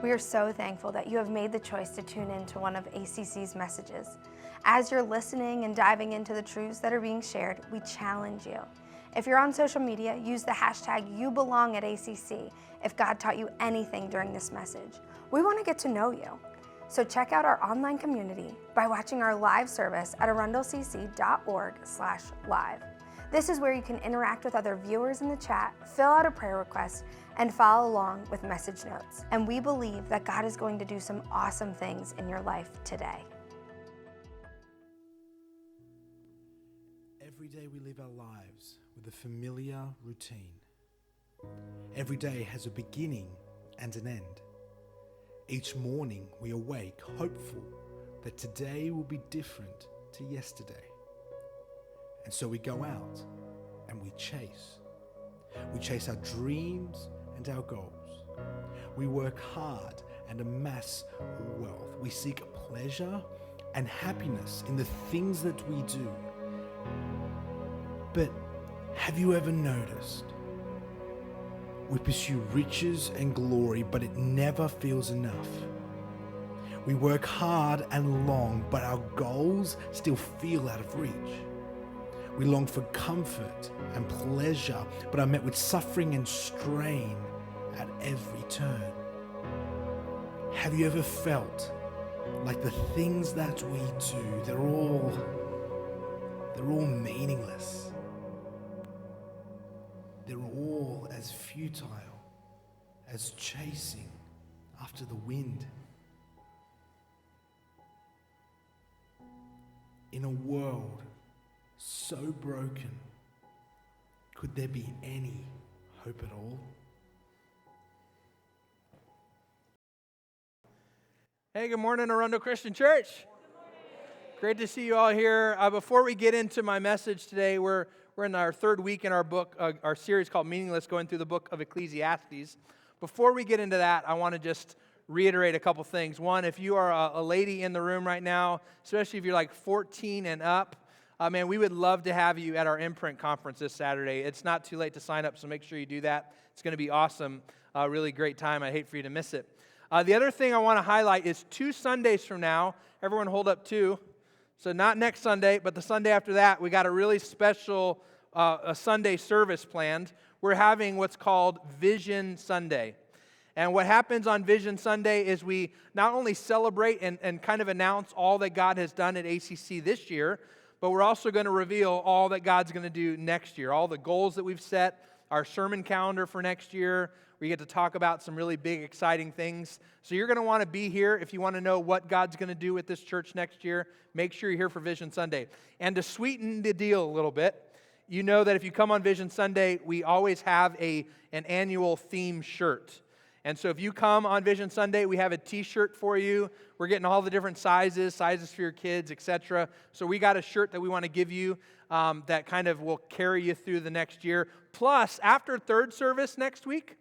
We are so thankful that you have made the choice to tune in to one of ACC's messages. As you're listening and diving into the truths that are being shared, we challenge you. If you're on social media, use the hashtag YouBelongAtACC if God taught you anything during this message. We want to get to know you. So check out our online community by watching our live service at arundelcc.org/live. This is where you can interact with other viewers in the chat, fill out a prayer request, and follow along with message notes. And we believe that God is going to do some awesome things in your life today. Every day we live our lives with a familiar routine. Every day has a beginning and an end. Each morning we awake hopeful that today will be different to yesterday. And so we go out and we chase. We chase our dreams and our goals. We work hard and amass wealth. We seek pleasure and happiness in the things that we do. But have you ever noticed? We pursue riches and glory, but it never feels enough. We work hard and long, but our goals still feel out of reach. We long for comfort and pleasure, but are met with suffering and strain at every turn. Have you ever felt like the things that we do, they're all meaningless? They're all as futile as chasing after the wind. In a world so broken, could there be any hope at all? Hey, good morning, Arundel Christian Church. Great to see you all here. Before we get into my message today, we're in our third week in our book, our series called Meaningless, going through the book of Ecclesiastes. Before we get into that, I want to just reiterate a couple things. One, if you are a lady in the room right now, especially if you're like 14 and up, man, we would love to have you at our Imprint conference this Saturday. It's not too late to sign up, so make sure you do that. It's going to be awesome. Really great time. I'd hate for you to miss it. The other thing I want to highlight is 2 Sundays from now. Everyone hold up 2. So not next Sunday, but the Sunday after that, we got a really special a Sunday service planned. We're having what's called Vision Sunday. And what happens on Vision Sunday is we not only celebrate and kind of announce all that God has done at ACC this year, but we're also going to reveal all that God's going to do next year, all the goals that we've set, our sermon calendar for next year. We get to talk about some really big, exciting things. So you're going to want to be here if you want to know what God's going to do with this church next year. Make sure you're here for Vision Sunday. And to sweeten the deal a little bit, you know that if you come on Vision Sunday, we always have an annual theme shirt. And so if you come on Vision Sunday, we have a t-shirt for you. We're getting all the different sizes for your kids, etc. So we got a shirt that we want to give you that kind of will carry you through the next year. Plus, after third service next week,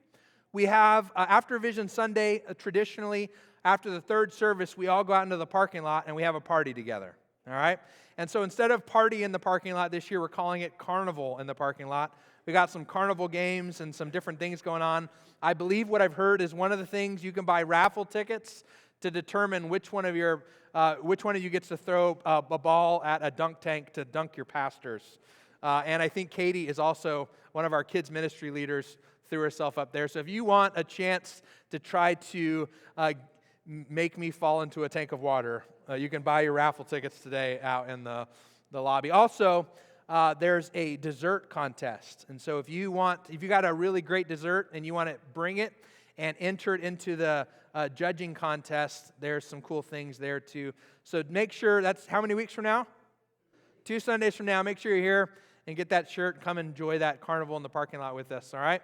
we have, after Vision Sunday, traditionally, after the third service, we all go out into the parking lot and we have a party together, all right? And so instead of party in the parking lot this year, we're calling it Carnival in the parking lot. We got some carnival games and some different things going on. I believe what I've heard is one of the things you can buy raffle tickets to determine which one of you gets to throw a ball at a dunk tank to dunk your pastors. And I think Katie is also one of our kids ministry leaders, threw herself up there. So if you want a chance to try to make me fall into a tank of water, you can buy your raffle tickets today out in the lobby. Also, there's a dessert contest. And so if you got a really great dessert and you want to bring it and enter it into the judging contest, there's some cool things there too. So make sure, that's how many weeks from now? 2 Sundays from now. Make sure you're here and get that shirt. Come enjoy that carnival in the parking lot with us, all right?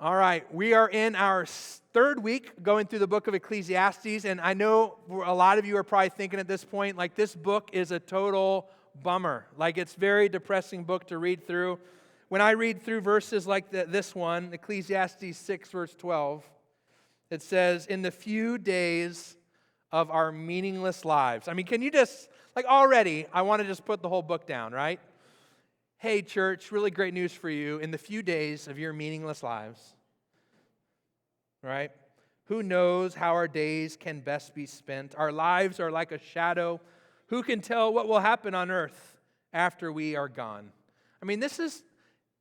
All right, we are in our third week going through the book of Ecclesiastes, and I know a lot of you are probably thinking at this point, like, this book is a total bummer. Like, it's a very depressing book to read through. When I read through verses like this one, Ecclesiastes 6, verse 12, it says, "In the few days of our meaningless lives." I mean, can you just, like, already, I want to just put the whole book down, right? Hey, church, really great news for you. In the few days of your meaningless lives, right? Who knows how our days can best be spent? Our lives are like a shadow. Who can tell what will happen on earth after we are gone? I mean, this is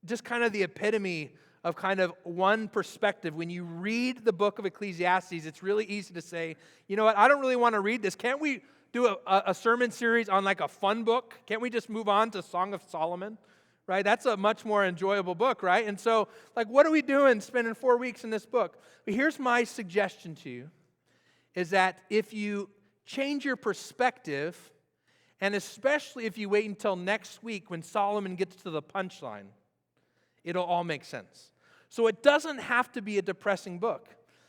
just kind of the epitome of kind of one perspective. When you read the book of Ecclesiastes, it's really easy to say, you know what, I don't really want to read this. Can't we do a sermon series on like a fun book? Can't we just move on to Song of Solomon? Right? That's a much more enjoyable book, right? And so, like, what are we doing spending 4 weeks in this book? But here's my suggestion to you, is that if you change your perspective, and especially if you wait until next week when Solomon gets to the punchline, it'll all make sense. So it doesn't have to be a depressing book.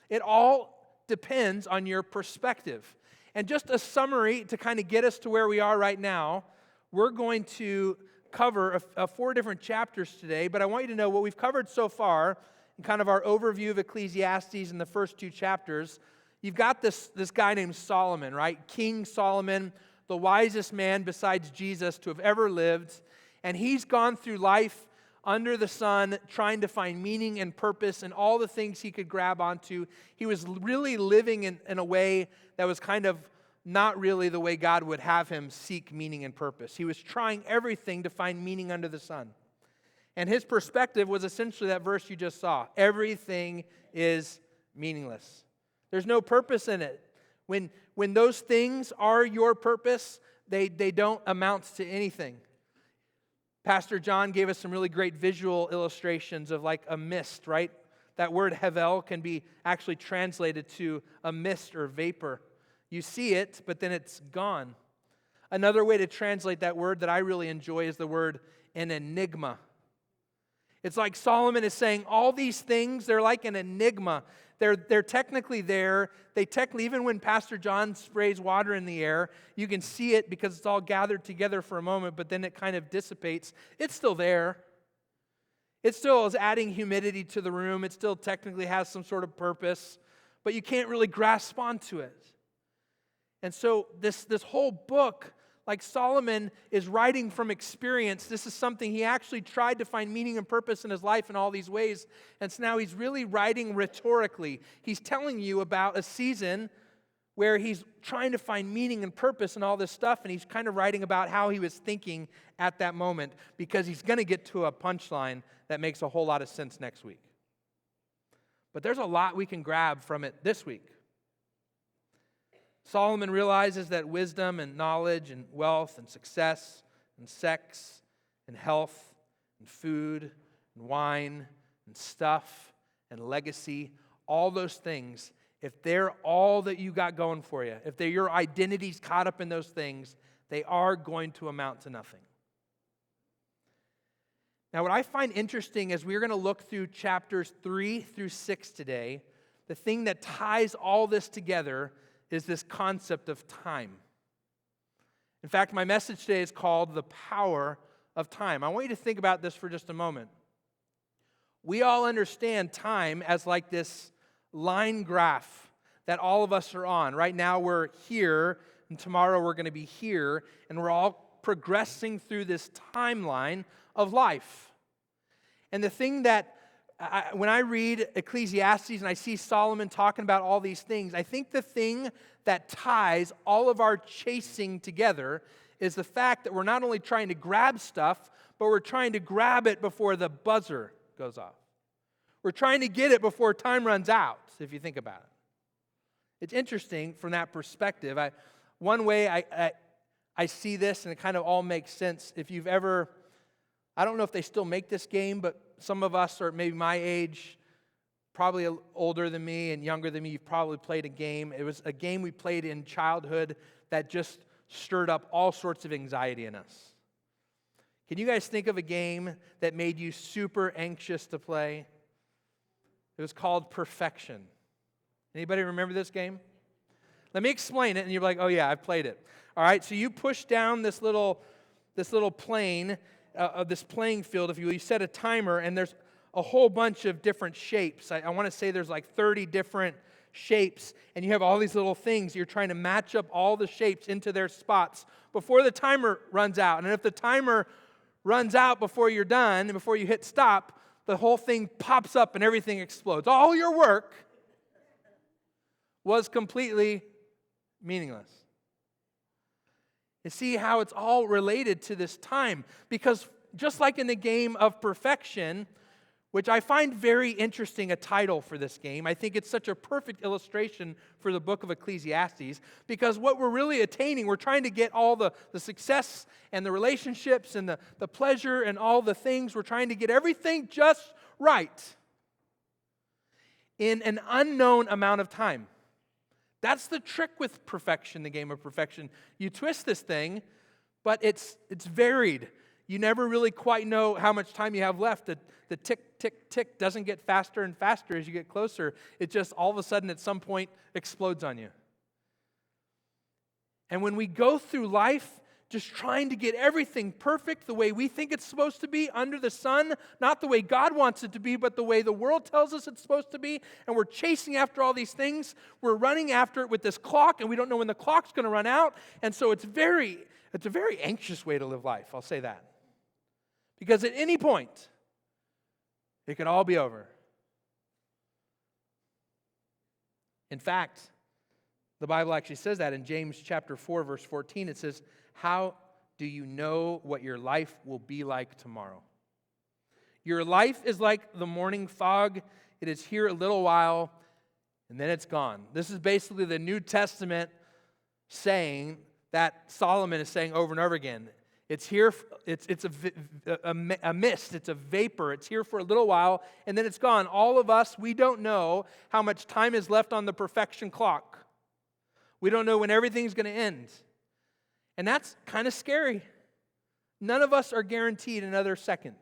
It all depends on your perspective. And just a summary to kind of get us to where we are right now, we're going to cover 4 different chapters today, but I want you to know what we've covered so far in kind of our overview of Ecclesiastes in the first 2 chapters. You've got this guy named Solomon, right? King Solomon, the wisest man besides Jesus to have ever lived, and he's gone through life under the sun trying to find meaning and purpose and all the things he could grab onto. He was really living in a way that was kind of not really the way God would have him seek meaning and purpose. He was trying everything to find meaning under the sun. And his perspective was essentially that verse you just saw. Everything is meaningless. There's no purpose in it. When those things are your purpose, they don't amount to anything. Pastor John gave us some really great visual illustrations of like a mist, right? That word hevel can be actually translated to a mist or vapor. You see it, but then it's gone. Another way to translate that word that I really enjoy is the word an enigma. It's like Solomon is saying all these things, they're like an enigma. They're technically there. Even when Pastor John sprays water in the air, you can see it because it's all gathered together for a moment, but then it kind of dissipates. It's still there. It still is adding humidity to the room. It still technically has some sort of purpose, but you can't really grasp onto it. And so this whole book, like Solomon is writing from experience. This is something he actually tried to find meaning and purpose in his life in all these ways. And so now he's really writing rhetorically. He's telling you about a season where he's trying to find meaning and purpose in all this stuff, and he's kind of writing about how he was thinking at that moment, because he's going to get to a punchline that makes a whole lot of sense next week. But there's a lot we can grab from it this week. Solomon realizes that wisdom and knowledge and wealth and success and sex and health and food and wine and stuff and legacy, all those things, if they're all that you got going for you, if your identity's caught up in those things, they are going to amount to nothing. Now, what I find interesting as we're going to look through chapters 3 through 6 today, the thing that ties all this together is this concept of time. In fact, my message today is called The Power of Time. I want you to think about this for just a moment. We all understand time as like this line graph that all of us are on. Right now we're here, and tomorrow we're going to be here, and we're all progressing through this timeline of life. And the thing that when I read Ecclesiastes and I see Solomon talking about all these things, I think the thing that ties all of our chasing together is the fact that we're not only trying to grab stuff, but we're trying to grab it before the buzzer goes off. We're trying to get it before time runs out, if you think about it. It's interesting from that perspective. One way I see this, and it kind of all makes sense, if you've ever, I don't know if they still make this game, but some of us are maybe my age, probably older than me and younger than me, you've probably played a game. It was a game we played in childhood that just stirred up all sorts of anxiety in us. Can you guys think of a game that made you super anxious to play? It was called Perfection. Anybody remember this game? Let me explain it, and you're like, oh yeah, I've played it. All right, so you push down this little plane, this playing field, if you will. You set a timer, and there's a whole bunch of different shapes. I want to say there's like 30 different shapes, and you have all these little things. You're trying to match up all the shapes into their spots before the timer runs out. And if the timer runs out before you're done, and before you hit stop, the whole thing pops up and everything explodes. All your work was completely meaningless. You see how it's all related to this time, because just like in the game of perfection, which I find very interesting, a title for this game. I think it's such a perfect illustration for the book of Ecclesiastes, because what we're really attaining, we're trying to get all the success and the relationships and the pleasure and all the things. We're trying to get everything just right in an unknown amount of time. That's the trick with perfection, the game of perfection. You twist this thing, but it's varied. You never really quite know how much time you have left. The tick, tick, tick doesn't get faster and faster as you get closer. It just all of a sudden at some point explodes on you. And when we go through life just trying to get everything perfect the way we think it's supposed to be under the sun, not the way God wants it to be, but the way the world tells us it's supposed to be, and we're chasing after all these things, we're running after it with this clock, and we don't know when the clock's going to run out, and so it's a very anxious way to live life, I'll say that. Because at any point, it can all be over. In fact, the Bible actually says that in James chapter 4, verse 14. It says, "How do you know what your life will be like tomorrow? Your life is like the morning fog. It is here a little while, and then it's gone." This is basically the New Testament saying that Solomon is saying over and over again. It's here, it's a mist, it's a vapor. It's here for a little while, and then it's gone. All of us, we don't know how much time is left on the perfection clock. We don't know when everything's going to end. And that's kind of scary. None of us are guaranteed another second.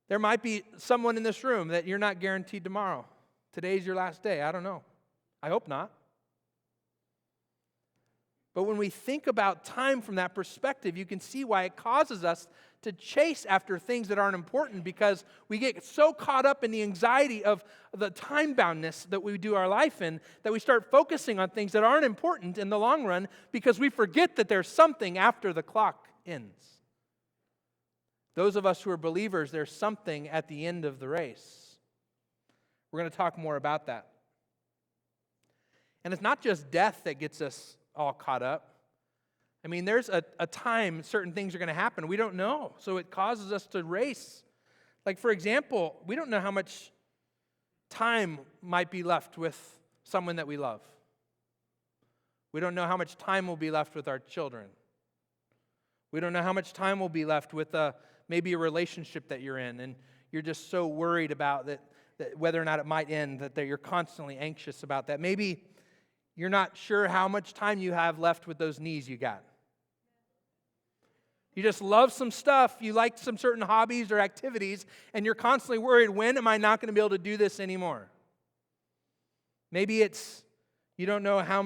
There might be someone in this room that you're not guaranteed tomorrow. Today's your last day. I don't know. I hope not. But when we think about time from that perspective, you can see why it causes us to chase after things that aren't important, because we get so caught up in the anxiety of the time-boundness that we do our life in that we start focusing on things that aren't important in the long run, because we forget that there's something after the clock ends. Those of us who are believers, there's something at the end of the race. We're going to talk more about that. And it's not just death that gets us all caught up. I mean, there's a time certain things are going to happen. We don't know. So it causes us to race. Like, for example, we don't know how much time might be left with someone that we love. We don't know how much time will be left with our children. We don't know how much time will be left with maybe a relationship that you're in, and you're just so worried about that whether or not it might end, that you're constantly anxious about that. Maybe you're not sure how much time you have left with those knees you got. You just love some stuff, you like some certain hobbies or activities, and you're constantly worried, when am I not going to be able to do this anymore? Maybe it's, you don't know how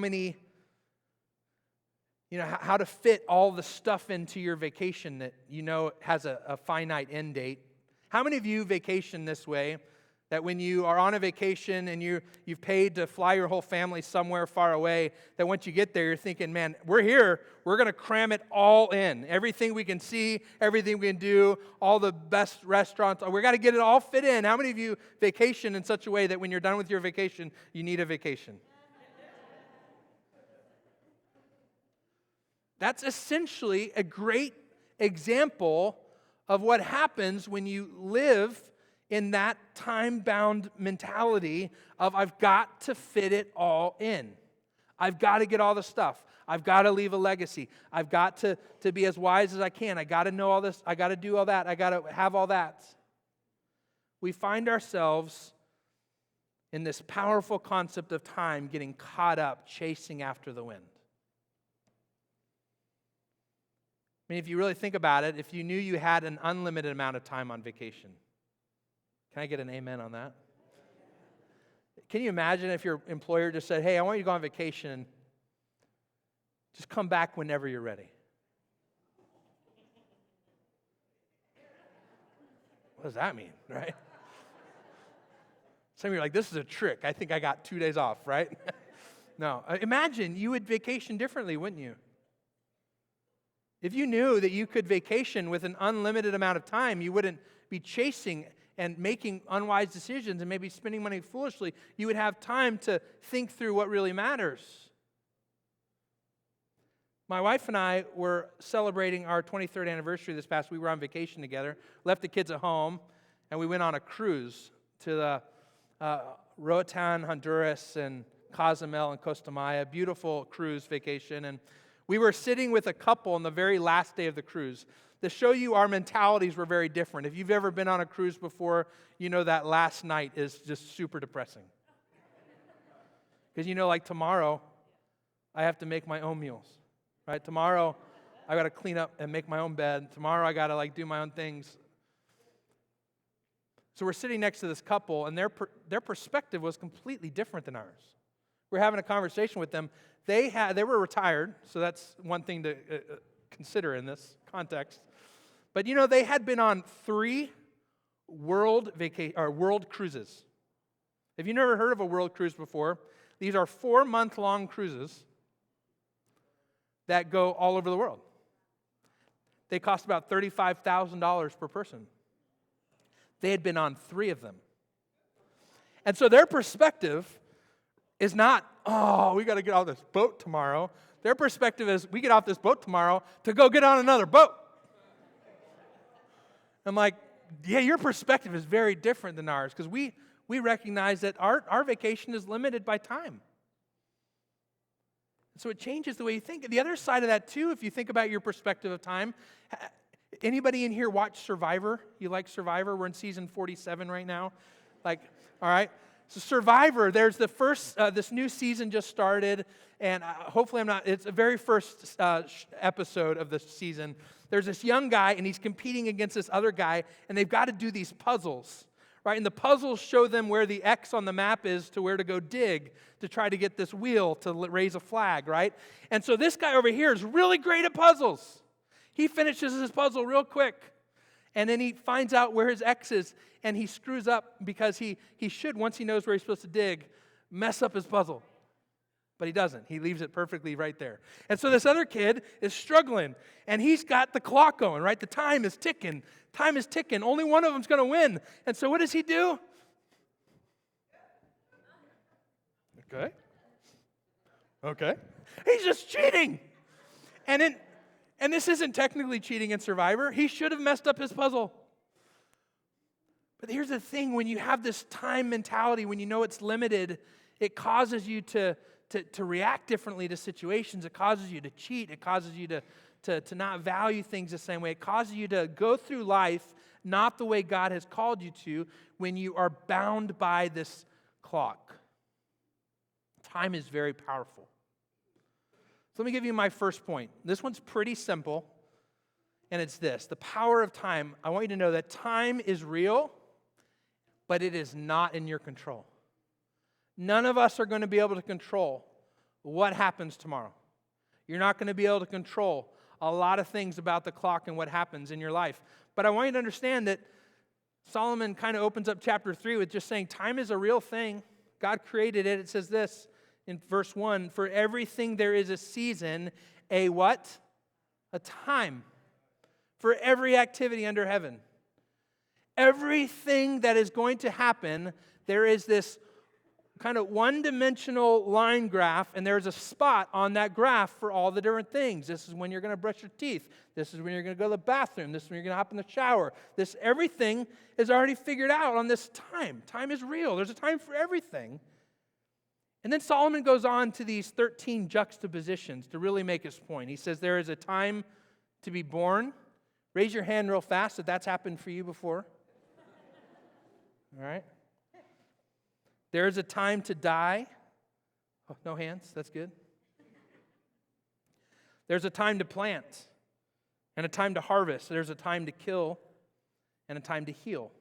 to fit all the stuff into your vacation that you know has a finite end date. How many of you vacation this way? That when you are on a vacation and you've paid to fly your whole family somewhere far away, that once you get there, you're thinking, man, we're here. We're going to cram it all in. Everything we can see, everything we can do, all the best restaurants. We've got to get it all fit in. How many of you vacation in such a way that when you're done with your vacation, you need a vacation? That's essentially a great example of what happens when you live in that time-bound mentality of I've got to fit it all in. I've got to get all the stuff. I've got to leave a legacy. I've got to be as wise as I can. I got to know all this. I got to do all that. I got to have all that. We find ourselves in this powerful concept of time getting caught up chasing after the wind. I mean, if you really think about it, if you knew you had an unlimited amount of time on vacation, can I get an amen on that? Can you imagine if your employer just said, hey, I want you to go on vacation. Just come back whenever you're ready. What does that mean, right? Some of you are like, this is a trick. I think I got 2 days off, right? No. Imagine you would vacation differently, wouldn't you? If you knew that you could vacation with an unlimited amount of time, you wouldn't be chasing and making unwise decisions and maybe spending money foolishly, you would have time to think through what really matters. My wife and I were celebrating our 23rd anniversary this past week. We were on vacation together, left the kids at home, and we went on a cruise to the Roatan, Honduras, and Cozumel and Costa Maya. Beautiful cruise vacation. And we were sitting with a couple on the very last day of the cruise. To show you our mentalities were very different. If you've ever been on a cruise before, you know that last night is just super depressing. Because like tomorrow, I have to make my own meals. Right? Tomorrow, I got to clean up and make my own bed. Tomorrow, I got to do my own things. So we're sitting next to this couple, and their perspective was completely different than ours. We're having a conversation with them. They were retired, so that's one thing to consider in this context. But they had been on 3 world cruises. If you've never heard of a world cruise before, these are 4-month-long cruises that go all over the world. They cost about $35,000 per person. They had been on 3 of them. And so their perspective is not, we got to get off this boat tomorrow. Their perspective is, we get off this boat tomorrow to go get on another boat. I'm like, yeah, your perspective is very different than ours, because we recognize that our vacation is limited by time. So it changes the way you think. The other side of that, too, if you think about your perspective of time, anybody in here watch Survivor? You like Survivor? We're in season 47 right now. All right. So Survivor, there's the first, this new season just started, and hopefully it's the very first episode of the season. There's this young guy, and he's competing against this other guy, and they've got to do these puzzles. Right, and the puzzles show them where the X on the map is to where to go dig to try to get this wheel to raise a flag, right? And so this guy over here is really great at puzzles. He finishes his puzzle real quick, and then he finds out where his X is, and he screws up because he should, once he knows where he's supposed to dig, mess up his puzzle. But he doesn't. He leaves it perfectly right there. And so this other kid is struggling, and he's got the clock going, right? The time is ticking. Time is ticking. Only one of them's going to win. And so what does he do? Okay. He's just cheating. And this isn't technically cheating in Survivor. He should have messed up his puzzle. But here's the thing. When you have this time mentality, when you know it's limited, it causes you to react differently to situations. It causes you to cheat. It causes you to not value things the same way. It causes you to go through life not the way God has called you to when you are bound by this clock. Time is very powerful. So let me give you my first point. This one's pretty simple, and it's this. The power of time. I want you to know that time is real, but it is not in your control. None of us are going to be able to control what happens tomorrow. You're not going to be able to control a lot of things about the clock and what happens in your life. But I want you to understand that Solomon kind of opens up chapter 3 with just saying time is a real thing. God created it. It says this in verse 1, for everything there is a season, a what? A time. For every activity under heaven. Everything that is going to happen, there is this kind of one-dimensional line graph, and there's a spot on that graph for all the different things. This is when you're going to brush your teeth. This is when you're going to go to the bathroom. This is when you're going to hop in the shower. Everything is already figured out on this time. Time is real. There's a time for everything. And then Solomon goes on to these 13 juxtapositions to really make his point. He says there is a time to be born. Raise your hand real fast if that's happened for you before. All right. There is a time to die. Oh, no hands, that's good. There's a time to plant and a time to harvest. There's a time to kill and a time to heal.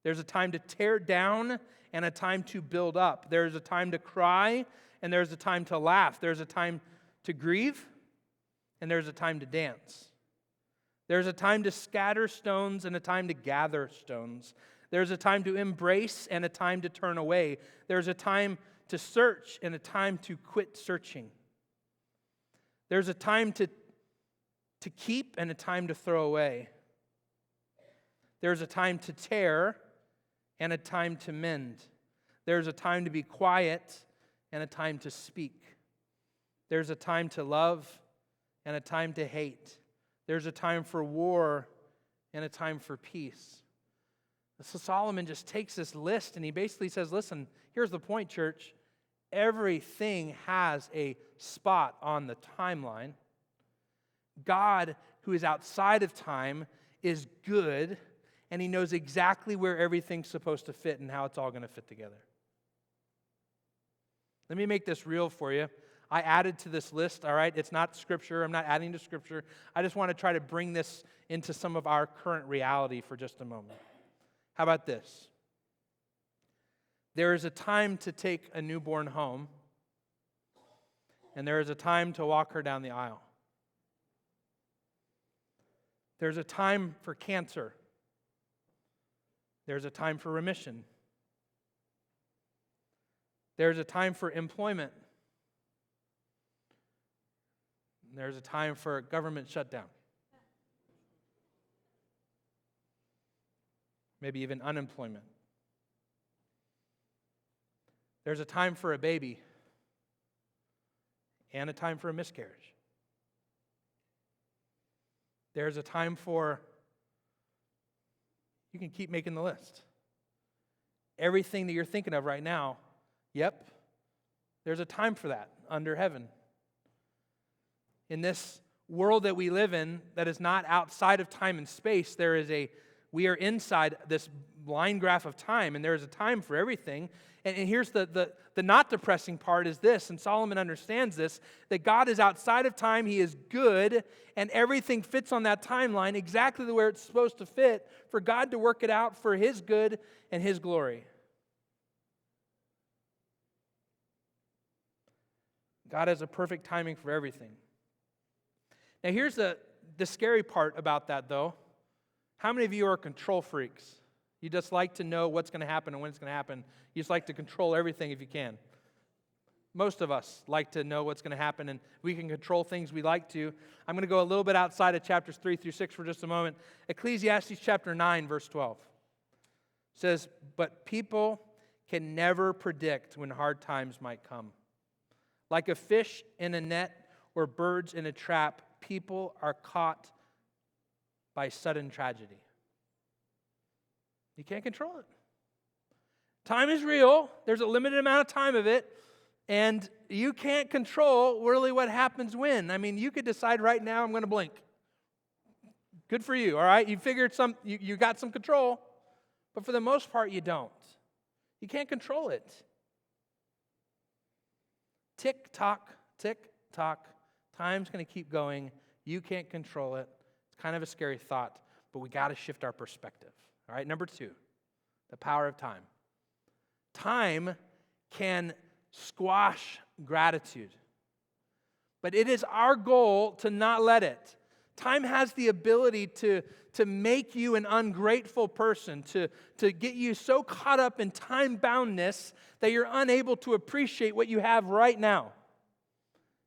There's a time to tear down and a time to build up. There's a time to cry and there's a time to laugh. There's a time to grieve and there's a time to dance. There's a time to scatter stones and a time to gather stones. There's a time to embrace and a time to turn away. There's a time to search and a time to quit searching. There's a time to keep and a time to throw away. There's a time to tear and a time to mend. There's a time to be quiet and a time to speak. There's a time to love and a time to hate. There's a time for war and a time for peace. So Solomon just takes this list and he basically says, listen, here's the point, church. Everything has a spot on the timeline. God, who is outside of time, is good, and he knows exactly where everything's supposed to fit and how it's all going to fit together. Let me make this real for you. I added to this list, all right? It's not Scripture. I'm not adding to Scripture. I just want to try to bring this into some of our current reality for just a moment. How about this? There is a time to take a newborn home, and there is a time to walk her down the aisle. There's a time for cancer. There's a time for remission. There's a time for employment. There's a time for government shutdown. Maybe even unemployment. There's a time for a baby and a time for a miscarriage. There's a time for, you can keep making the list. Everything that you're thinking of right now, yep, there's a time for that under heaven. In this world that we live in that is not outside of time and space, we are inside this line graph of time, and there is a time for everything. And here's the not depressing part is this, and Solomon understands this, that God is outside of time, he is good, and everything fits on that timeline exactly the way it's supposed to fit for God to work it out for his good and his glory. God has a perfect timing for everything. Now here's the scary part about that, though. How many of you are control freaks? You just like to know what's going to happen and when it's going to happen. You just like to control everything if you can. Most of us like to know what's going to happen, and we can control things we like to. I'm going to go a little bit outside of chapters 3 through 6 for just a moment. Ecclesiastes chapter 9, verse 12 says, "But people can never predict when hard times might come. Like a fish in a net or birds in a trap, people are caught by sudden tragedy." You can't control it. Time is real. There's a limited amount of time of it. And you can't control really what happens when. I mean, you could decide right now, I'm going to blink. Good for you, all right? You figured you got some control. But for the most part, you don't. You can't control it. Tick tock, tick tock. Time's going to keep going. You can't control it. It's kind of a scary thought, but we got to shift our perspective. All right, number 2, the power of time. Time can squash gratitude, but it is our goal to not let it. Time has the ability to make you an ungrateful person, to get you so caught up in time-boundness that you're unable to appreciate what you have right now.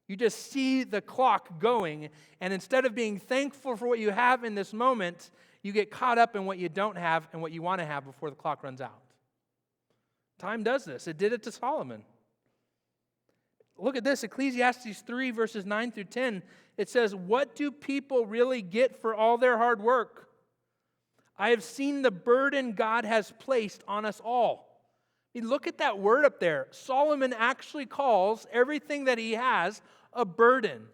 You just see the clock going, and instead of being thankful for what you have in this moment, you get caught up in what you don't have and what you want to have before the clock runs out. Time does this. It did it to Solomon. Look at this, Ecclesiastes 3, verses 9 through 10. It says, "What do people really get for all their hard work? I have seen the burden God has placed on us all." I mean, look at that word up there. Solomon actually calls everything that he has a burden.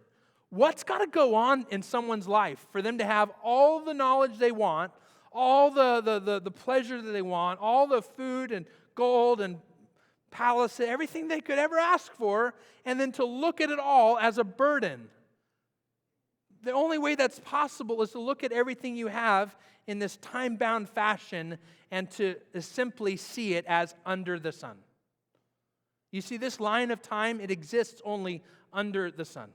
What's got to go on in someone's life for them to have all the knowledge they want, all the pleasure that they want, all the food and gold and palace, everything they could ever ask for, and then to look at it all as a burden? The only way that's possible is to look at everything you have in this time-bound fashion and to simply see it as under the sun. You see, this line of time, it exists only under the sun.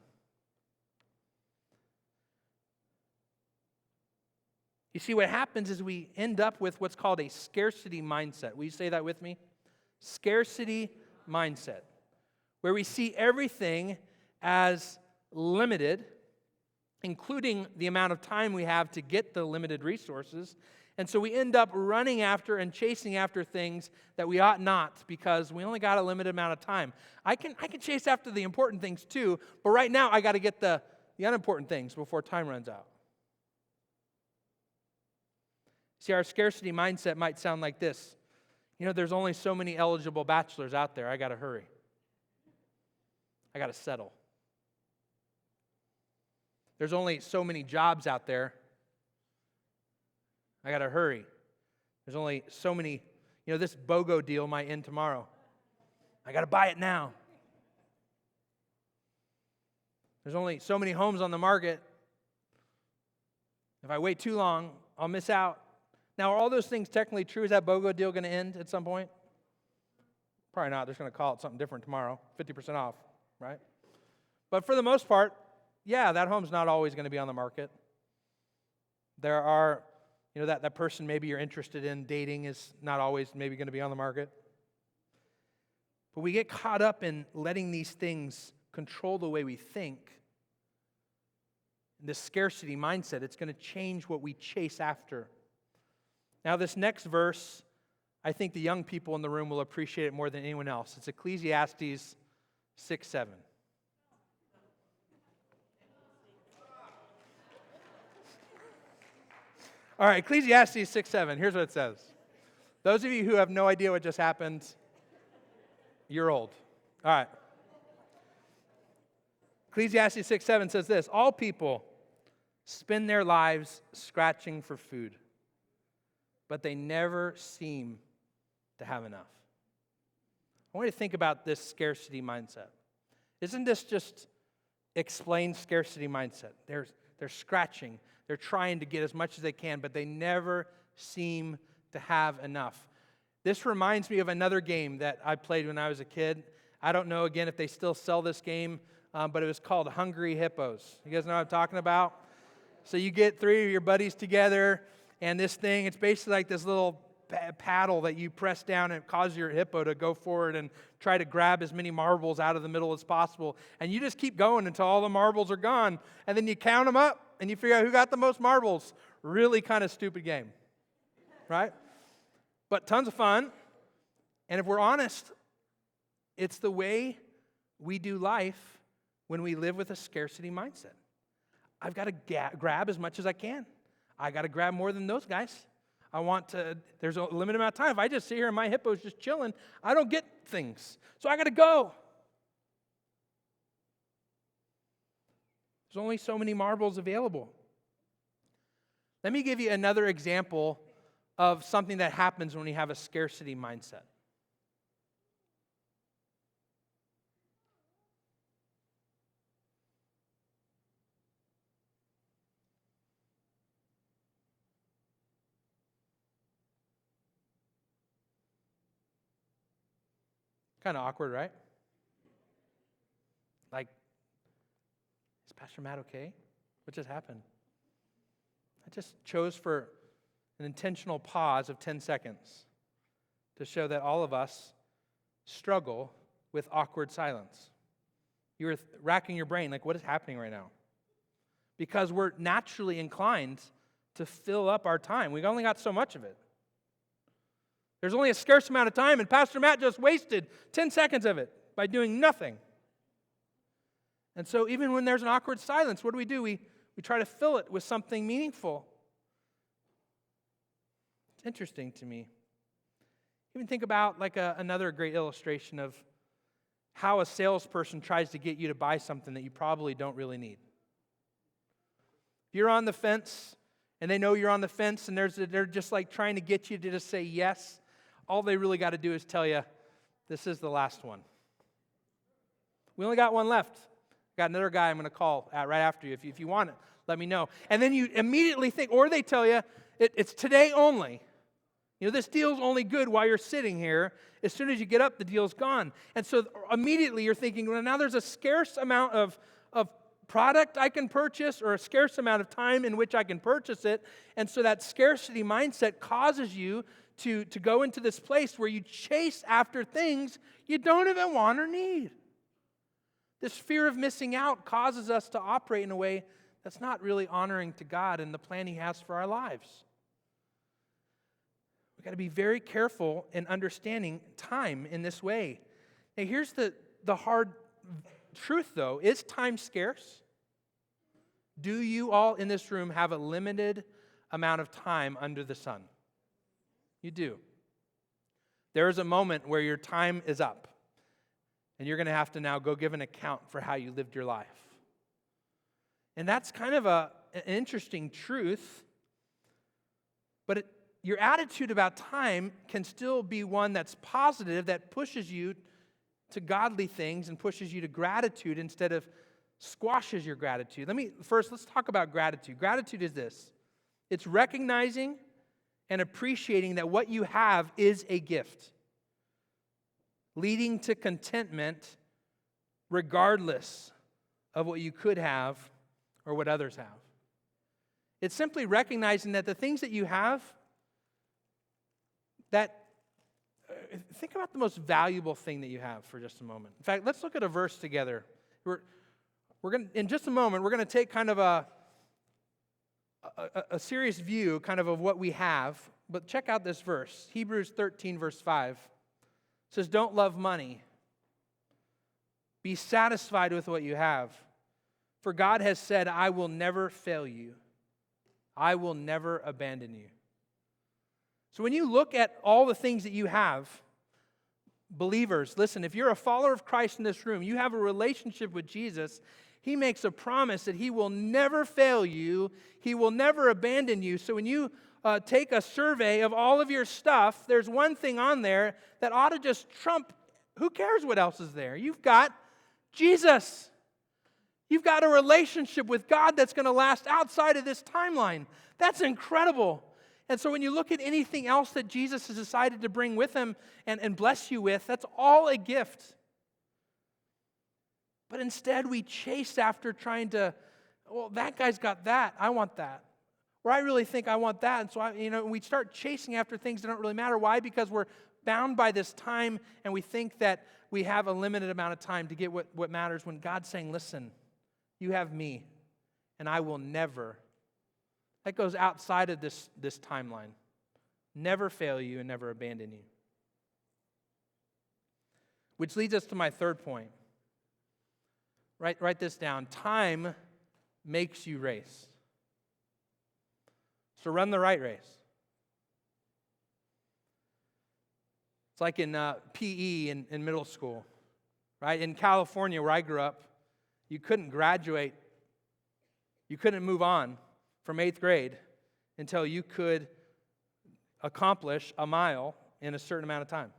You see, what happens is we end up with what's called a scarcity mindset. Will you say that with me? Scarcity mindset, where we see everything as limited, including the amount of time we have to get the limited resources. And so we end up running after and chasing after things that we ought not because we only got a limited amount of time. I can chase after the important things too, but right now I got to get the unimportant things before time runs out. See, our scarcity mindset might sound like this. There's only so many eligible bachelors out there. I got to hurry. I got to settle. There's only so many jobs out there. I got to hurry. There's only so many, this BOGO deal might end tomorrow. I got to buy it now. There's only so many homes on the market. If I wait too long, I'll miss out. Now, are all those things technically true? Is that BOGO deal going to end at some point? Probably not. They're going to call it something different tomorrow, 50% off, right? But for the most part, yeah, that home's not always going to be on the market. There are, that person maybe you're interested in dating is not always maybe going to be on the market. But we get caught up in letting these things control the way we think. This scarcity mindset, it's going to change what we chase after. Now, this next verse, I think the young people in the room will appreciate it more than anyone else. It's Ecclesiastes 6:7. All right, Ecclesiastes 6:7. Here's what it says. Those of you who have no idea what just happened, you're old. All right. Ecclesiastes 6:7 says this: all people spend their lives scratching for food, but they never seem to have enough. I want you to think about this scarcity mindset. Isn't this just explained scarcity mindset? They're scratching. They're trying to get as much as they can, but they never seem to have enough. This reminds me of another game that I played when I was a kid. I don't know, again, if they still sell this game, but it was called Hungry Hippos. You guys know what I'm talking about? So you get 3 of your buddies together, and this thing, it's basically like this little paddle that you press down and it causes your hippo to go forward and try to grab as many marbles out of the middle as possible. And you just keep going until all the marbles are gone, and then you count them up, and you figure out who got the most marbles. Really kind of stupid game, right? But tons of fun. And if we're honest, it's the way we do life when we live with a scarcity mindset. I've got to grab as much as I can. I got to grab more than those guys. There's a limited amount of time. If I just sit here and my hippo's just chilling, I don't get things. So I got to go. There's only so many marbles available. Let me give you another example of something that happens when we have a scarcity mindset. Kind of awkward, right? Like, is Pastor Matt okay? What just happened? I just chose for an intentional pause of 10 seconds to show that all of us struggle with awkward silence. You were racking your brain, like, what is happening right now? Because we're naturally inclined to fill up our time. We've only got so much of it. There's only a scarce amount of time, and Pastor Matt just wasted 10 seconds of it by doing nothing. And so even when there's an awkward silence, what do? We try to fill it with something meaningful. It's interesting to me. Even think about like another great illustration of how a salesperson tries to get you to buy something that you probably don't really need. If you're on the fence, and they know you're on the fence, and they're just like trying to get you to just say yes, all they really got to do is tell you, this is the last one. We only got one left. Got another guy I'm going to call right after you. If you want it, let me know. And then you immediately think, or they tell you, it's today only. This deal's only good while you're sitting here. As soon as you get up, the deal's gone. And so immediately you're thinking, well, now there's a scarce amount of product I can purchase or a scarce amount of time in which I can purchase it. And so that scarcity mindset causes you to go into this place where you chase after things you don't even want or need. This fear of missing out causes us to operate in a way that's not really honoring to God and the plan He has for our lives. We've got to be very careful in understanding time in this way. Now, here's the hard truth, though. Is time scarce? Do you all in this room have a limited amount of time under the sun? You do. There is a moment where your time is up, and you're going to have to now go give an account for how you lived your life. And that's kind of an interesting truth, but your attitude about time can still be one that's positive, that pushes you to godly things and pushes you to gratitude instead of squashes your gratitude. Let's talk about gratitude. Gratitude is this. It's recognizing and appreciating that what you have is a gift, leading to contentment regardless of what you could have or what others have. It's simply recognizing that the things that you have, think about the most valuable thing that you have for just a moment. In fact, let's look at a verse together. We're going in just a moment, we're going to take kind of a serious view kind of what we have. But check out this verse. Hebrews 13, verse 5. It says, don't love money. Be satisfied with what you have. For God has said, I will never fail you. I will never abandon you. So when you look at all the things that you have, believers, listen, if you're a follower of Christ in this room, you have a relationship with Jesus, He makes a promise that He will never fail you. He will never abandon you. So when you take a survey of all of your stuff, there's one thing on there that ought to just trump, who cares what else is there? You've got Jesus. You've got a relationship with God that's going to last outside of this timeline. That's incredible. And so when you look at anything else that Jesus has decided to bring with Him and bless you with, that's all a gift. But instead we chase after trying to, well, that guy's got that, I want that. Or I really think I want that. And so we start chasing after things that don't really matter. Why? Because we're bound by this time and we think that we have a limited amount of time to get what matters, when God's saying, listen, you have me and I will never. That goes outside of this timeline. Never fail you and never abandon you. Which leads us to my third point. Write this down. Time makes you race. So run the right race. It's like in PE in middle school, right? In California, where I grew up, you couldn't graduate, you couldn't move on from 8th grade until you could accomplish a mile in a certain amount of time.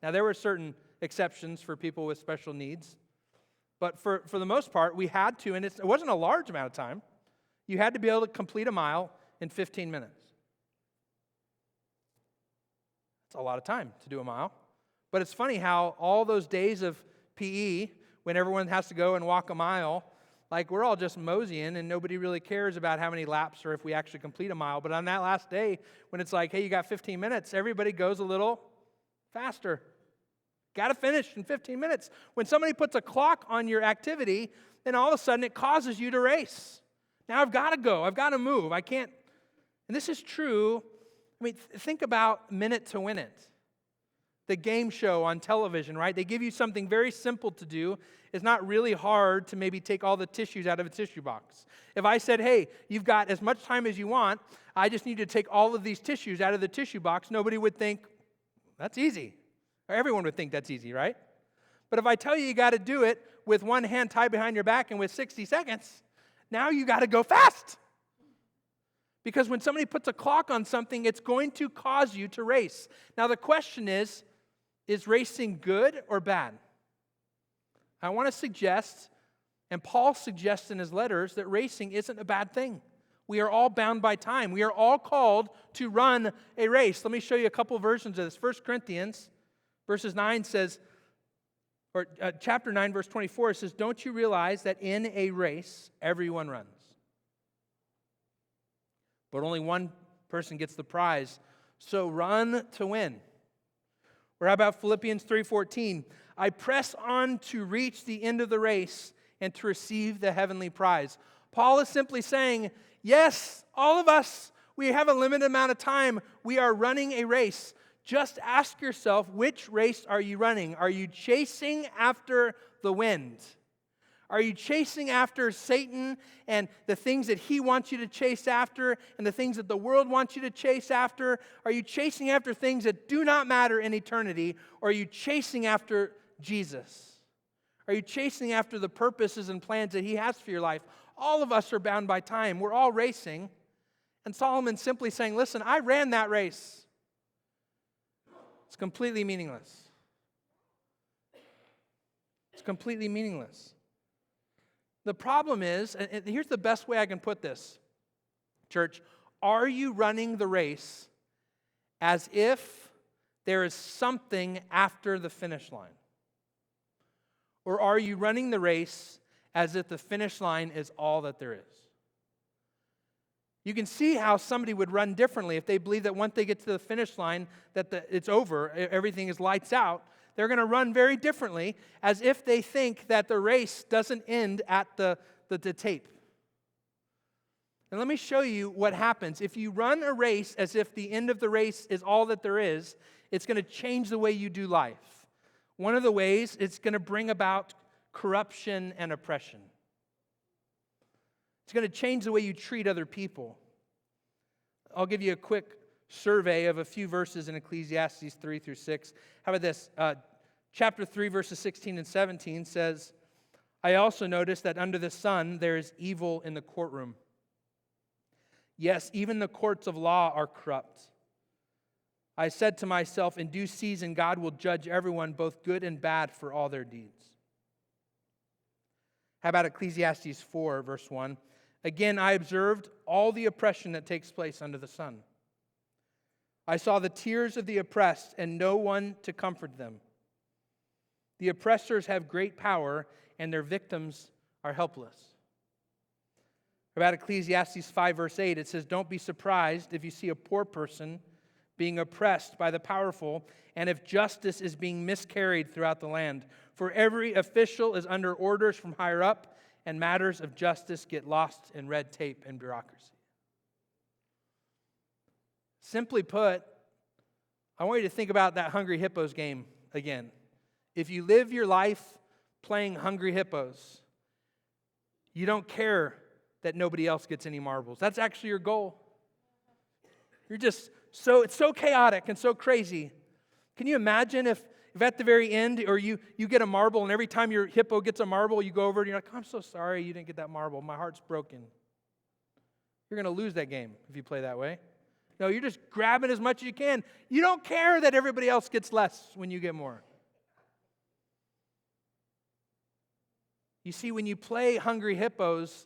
Now, there were certain exceptions for people with special needs, but for the most part, we had to, and it wasn't a large amount of time. You had to be able to complete a mile in 15 minutes. That's a lot of time to do a mile. But it's funny how all those days of PE, when everyone has to go and walk a mile, like we're all just moseying and nobody really cares about how many laps or if we actually complete a mile. But on that last day, when it's like, hey, you got 15 minutes, everybody goes a little faster. Got to finish in 15 minutes. When somebody puts a clock on your activity, then all of a sudden it causes you to race. Now I've got to go. I've got to move. I can't. And this is true. I mean, think about Minute to Win It. The game show on television, right? They give you something very simple to do. It's not really hard to maybe take all the tissues out of a tissue box. If I said, hey, you've got as much time as you want, I just need to take all of these tissues out of the tissue box, nobody would think, that's easy. Or everyone would think that's easy, right? But if I tell you got to do it with one hand tied behind your back and with 60 seconds, now you got to go fast. Because when somebody puts a clock on something, it's going to cause you to race. Now the question is racing good or bad? I want to suggest, and Paul suggests in his letters, that racing isn't a bad thing. We are all bound by time. We are all called to run a race. Let me show you a couple versions of this. 1 Corinthians verses 9 says, or chapter 9, verse 24 says, don't you realize that in a race, everyone runs? But only one person gets the prize. So run to win. Or how about Philippians 3:14? I press on to reach the end of the race and to receive the heavenly prize. Paul is simply saying, yes, all of us, We have a limited amount of time. We are running a race. Just ask yourself, which race are you running? Are you chasing after the wind? Are you chasing after Satan and the things that he wants you to chase after and the things that the world wants you to chase after? Are you chasing after things that do not matter in eternity? Or are you chasing after Jesus? Are you chasing after the purposes and plans that he has for your life? All of us are bound by time. We're all racing. And Solomon's simply saying, listen, I ran that race. It's completely meaningless. It's completely meaningless. The problem is, and here's the best way I can put this, church, are you running the race as if there is something after the finish line? Or are you running the race as if the finish line is all that there is? You can see how somebody would run differently if they believe that once they get to the finish line, that it's over, everything is lights out. They're going to run very differently as if they think that the race doesn't end at the tape. And let me show you what happens. If you run a race as if the end of the race is all that there is, it's going to change the way you do life. One of the ways, it's going to bring about corruption and oppression. It's going to change the way you treat other people. I'll give you a quick survey of a few verses in Ecclesiastes 3 through 6. How about this? Chapter 3, verses 16 and 17 says, I also noticed that under the sun there is evil in the courtroom. Yes, even the courts of law are corrupt. I said to myself, in due season God will judge everyone, both good and bad, for all their deeds. How about Ecclesiastes 4, verse 1? Again, I observed all the oppression that takes place under the sun. I saw the tears of the oppressed and no one to comfort them. The oppressors have great power and their victims are helpless. About Ecclesiastes 5, verse 8, it says, don't be surprised if you see a poor person being oppressed by the powerful and if justice is being miscarried throughout the land. For every official is under orders from higher up and matters of justice get lost in red tape and bureaucracy. Simply put, I want you to think about that Hungry Hippos game again. If you live your life playing Hungry Hippos, you don't care that nobody else gets any marbles. That's actually your goal. You're just it's so chaotic and so crazy. Can you imagine if at the very end, or you get a marble, and every time your hippo gets a marble, you go over and you're like, I'm so sorry you didn't get that marble. My heart's broken. You're going to lose that game if you play that way. No, you're just grabbing as much as you can. You don't care that everybody else gets less when you get more. You see, when you play Hungry Hippos,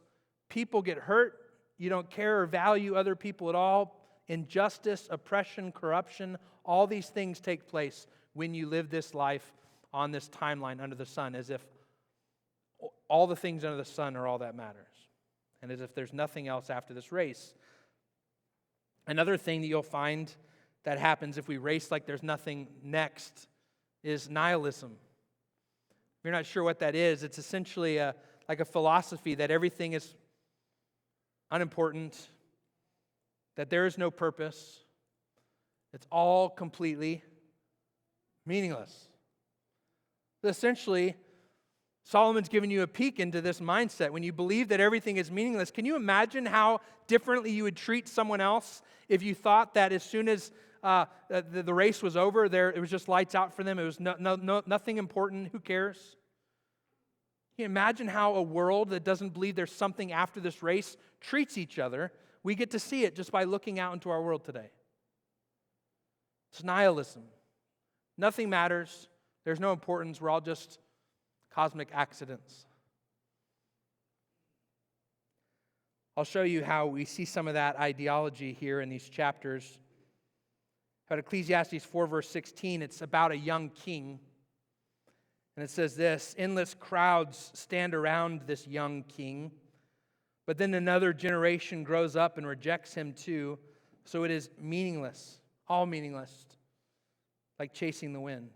people get hurt. You don't care or value other people at all. Injustice, oppression, corruption, all these things take place when you live this life on this timeline under the sun, as if all the things under the sun are all that matters, and as if there's nothing else after this race. Another thing that you'll find that happens if we race like there's nothing next is nihilism. If you're not sure what that is, it's essentially like a philosophy that everything is unimportant, that there is no purpose, it's all completely meaningless. Essentially, Solomon's giving you a peek into this mindset. When you believe that everything is meaningless, can you imagine how differently you would treat someone else if you thought that as soon as the race was over, it was just lights out for them, it was nothing important, who cares? Can you imagine how a world that doesn't believe there's something after this race treats each other? We get to see it just by looking out into our world today. It's nihilism. Nothing matters. There's no importance. We're all just cosmic accidents. I'll show you how we see some of that ideology here in these chapters. At Ecclesiastes 4, verse 16, it's about a young king. And it says this, endless crowds stand around this young king, but then another generation grows up and rejects him too, so it is meaningless, all meaningless, like chasing the wind.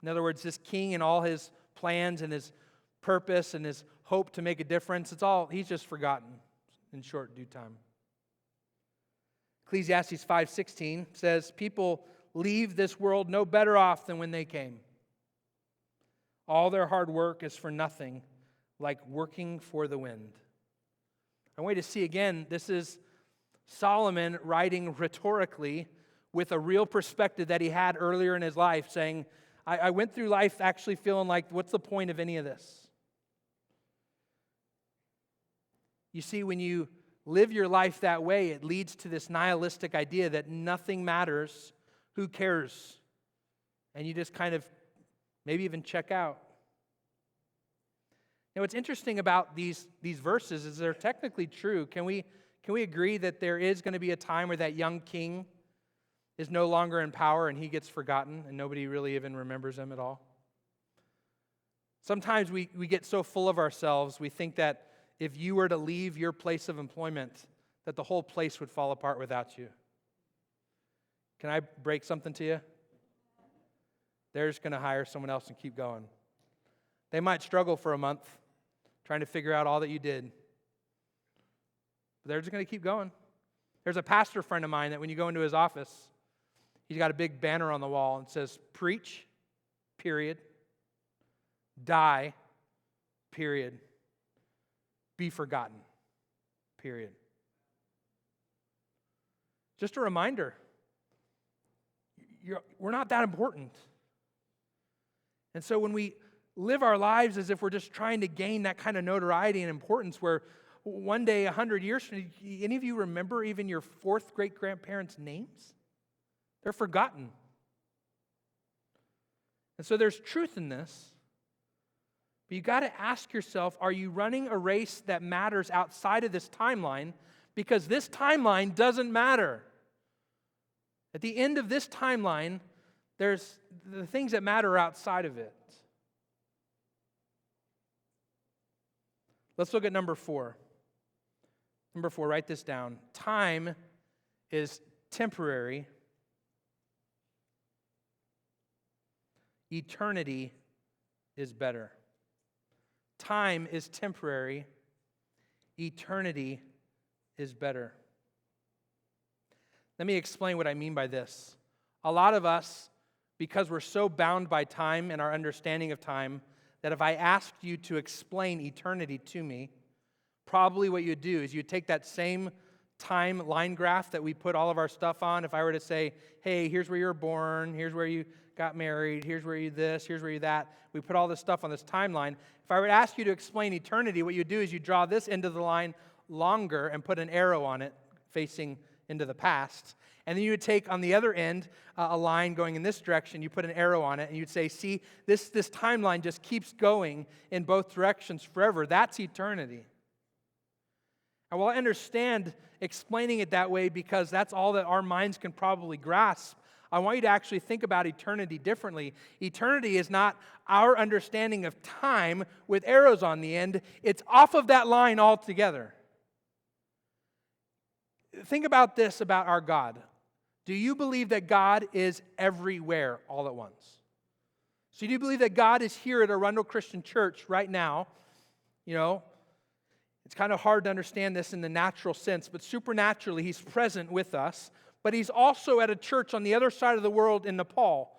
In other words, this king and all his plans and his purpose and his hope to make a difference, he's just forgotten in short due time. Ecclesiastes 5:16 says, people leave this world no better off than when they came. All their hard work is for nothing, like working for the wind. I want you to see again, this is Solomon writing rhetorically with a real perspective that he had earlier in his life, saying, I went through life actually feeling like, what's the point of any of this? You see, when you live your life that way, it leads to this nihilistic idea that nothing matters, who cares? And you just kind of maybe even check out. Now, what's interesting about these verses is they're technically true. Can we agree that there is going to be a time where that young king is no longer in power and he gets forgotten and nobody really even remembers him at all? Sometimes we get so full of ourselves, we think that if you were to leave your place of employment, that the whole place would fall apart without you. Can I break something to you? They're just going to hire someone else and keep going. They might struggle for a month trying to figure out all that you did. But they're just going to keep going. There's a pastor friend of mine that when you go into his office, he's got a big banner on the wall and says, preach, period. Die, period. Be forgotten, period. Just a reminder, we're not that important. And so when we live our lives as if we're just trying to gain that kind of notoriety and importance, where one day, 100 years from now, any of you remember even your fourth great-grandparents' names? They're forgotten. And so there's truth in this. But you got to ask yourself, are you running a race that matters outside of this timeline? Because this timeline doesn't matter. At the end of this timeline, there's the things that matter outside of it. Let's look at number 4. Number 4, write this down. Time is temporary. Eternity is better. Time is temporary. Eternity is better. Let me explain what I mean by this. A lot of us, because we're so bound by time and our understanding of time, that if I asked you to explain eternity to me, probably what you'd do is you'd take that same time line graph that we put all of our stuff on. If I were to say, hey, here's where you were born, here's where you got married, here's where you this, here's where you that. We put all this stuff on this timeline. If I were to ask you to explain eternity, what you do is you draw this end of the line longer and put an arrow on it facing into the past. And then you would take on the other end a line going in this direction. You put an arrow on it, and you'd say, see, this timeline just keeps going in both directions forever. That's eternity. And while I understand explaining it that way because that's all that our minds can probably grasp, I want you to actually think about eternity differently. Eternity is not our understanding of time with arrows on the end. It's off of that line altogether. Think about this about our God. Do you believe that God is everywhere all at once? So do you believe that God is here at Arundel Christian Church right now? You know, it's kind of hard to understand this in the natural sense, but supernaturally, He's present with us. But He's also at a church on the other side of the world in Nepal,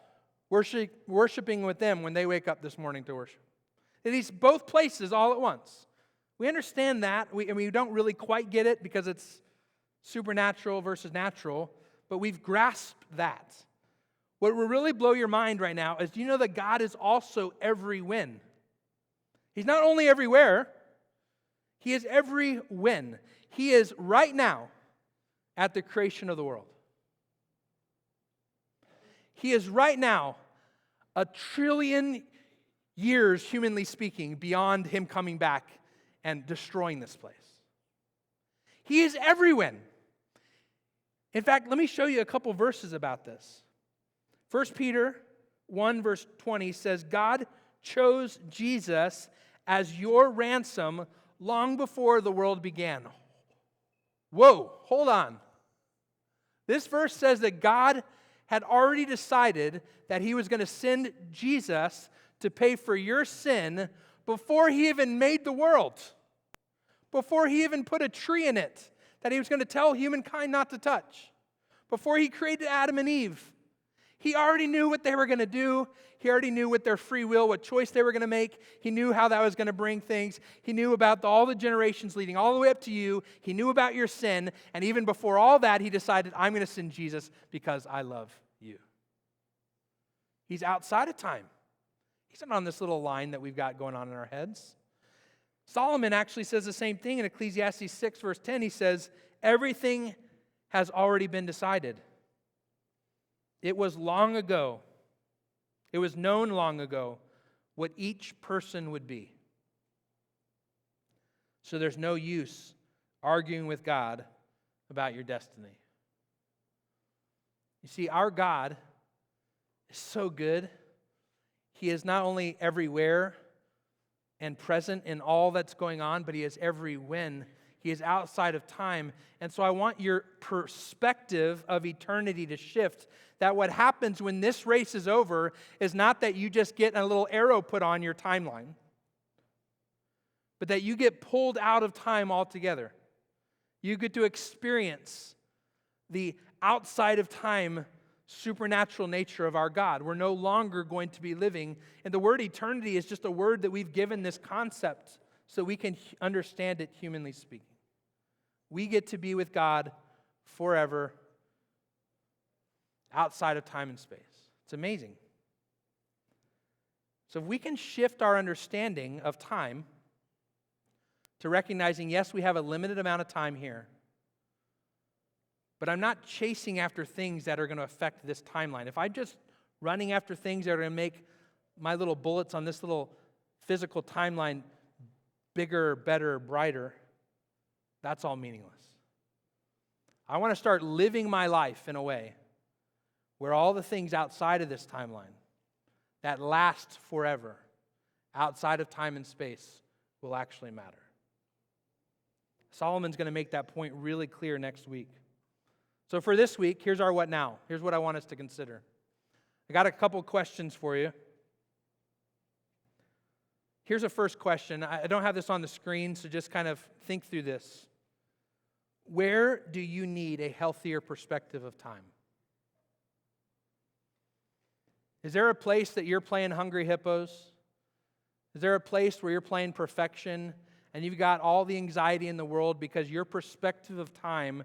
worshiping with them when they wake up this morning to worship. And He's both places all at once. We understand that, and we don't really quite get it because it's supernatural versus natural, but we've grasped that. What will really blow your mind right now is, do you know that God is also every when? He's not only everywhere, He is every when. He is right now at the creation of the world. He is right now 1 trillion years, humanly speaking, beyond Him coming back and destroying this place. He is every when. In fact, let me show you a couple verses about this. 1 Peter 1 verse 20 says, God chose Jesus as your ransom long before the world began. Whoa, hold on. This verse says that God had already decided that He was going to send Jesus to pay for your sin before He even made the world, before He even put a tree in it that He was going to tell humankind not to touch. before he created Adam and Eve. He already knew what they were going to do. He already knew what their free will, what choice they were going to make. He knew how that was going to bring things. He knew about all the generations leading all the way up to you. He knew about your sin. And even before all that, he decided, I'm going to send Jesus because I love you. He's outside of time. He's not on this little line that we've got going on in our heads. Solomon actually says the same thing in Ecclesiastes 6, verse 10. He says, everything has already been decided. It was long ago. It was known long ago what each person would be. So there's no use arguing with God about your destiny. You see, our God is so good. He is not only everywhere and present in all that's going on, but He is every when. He is outside of time. And so I want your perspective of eternity to shift. That what happens when this race is over is not that you just get a little arrow put on your timeline, but that you get pulled out of time altogether. You get to experience the outside of time supernatural nature of our God. We're no longer going to be living. And the word eternity is just a word that we've given this concept so we can understand it humanly speaking. We get to be with God forever, outside of time and space. It's amazing. So if we can shift our understanding of time to recognizing, yes, we have a limited amount of time here, but I'm not chasing after things that are going to affect this timeline. If I'm just running after things that are going to make my little bullets on this little physical timeline bigger, better, brighter, that's all meaningless. I want to start living my life in a way where all the things outside of this timeline that last forever, outside of time and space, will actually matter. Solomon's going to make that point really clear next week. So for this week, here's our what now. Here's what I want us to consider. I got a couple questions for you. Here's a first question. I don't have this on the screen, so just kind of think through this. Where do you need a healthier perspective of time? Is there a place that you're playing Hungry Hippos? Is there a place where you're playing perfection and you've got all the anxiety in the world because your perspective of time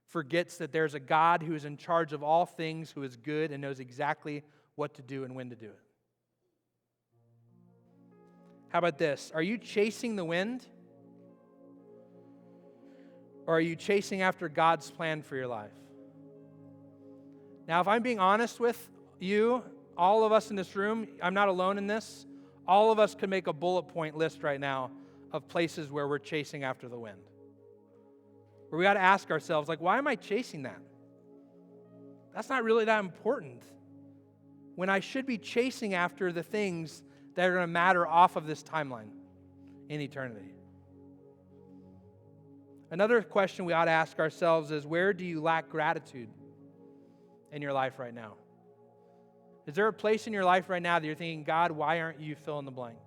forgets that there's a God who is in charge of all things, who is good and knows exactly what to do and when to do it? How about this? Are you chasing the wind? Or are you chasing after God's plan for your life? Now, if I'm being honest with you, all of us in this room, I'm not alone in this, all of us could make a bullet point list right now of places where we're chasing after the wind. Where we got to ask ourselves, like, why am I chasing that? That's not really that important. When I should be chasing after the things that are going to matter off of this timeline in eternity. Another question we ought to ask ourselves is, where do you lack gratitude in your life right now? Is there a place in your life right now that you're thinking, God, why aren't you fill in the blank?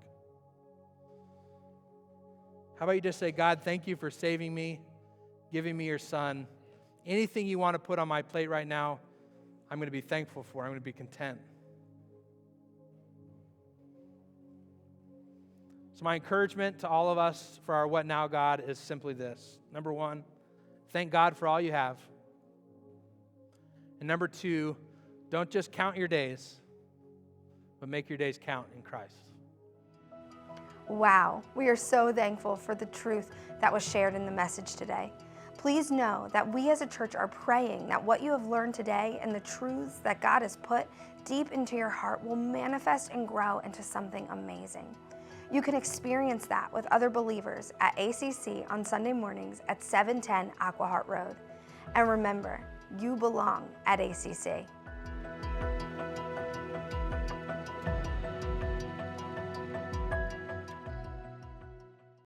How about you just say, God, thank you for saving me, giving me your son. Anything you want to put on my plate right now, I'm going to be thankful for. I'm going to be content. So my encouragement to all of us for our What Now God is simply this. Number one, thank God for all you have. And number two, don't just count your days, but make your days count in Christ. Wow, we are so thankful for the truth that was shared in the message today. Please know that we as a church are praying that what you have learned today and the truths that God has put deep into your heart will manifest and grow into something amazing. You can experience that with other believers at ACC on Sunday mornings at 710 Aquahart Road. And remember, you belong at ACC.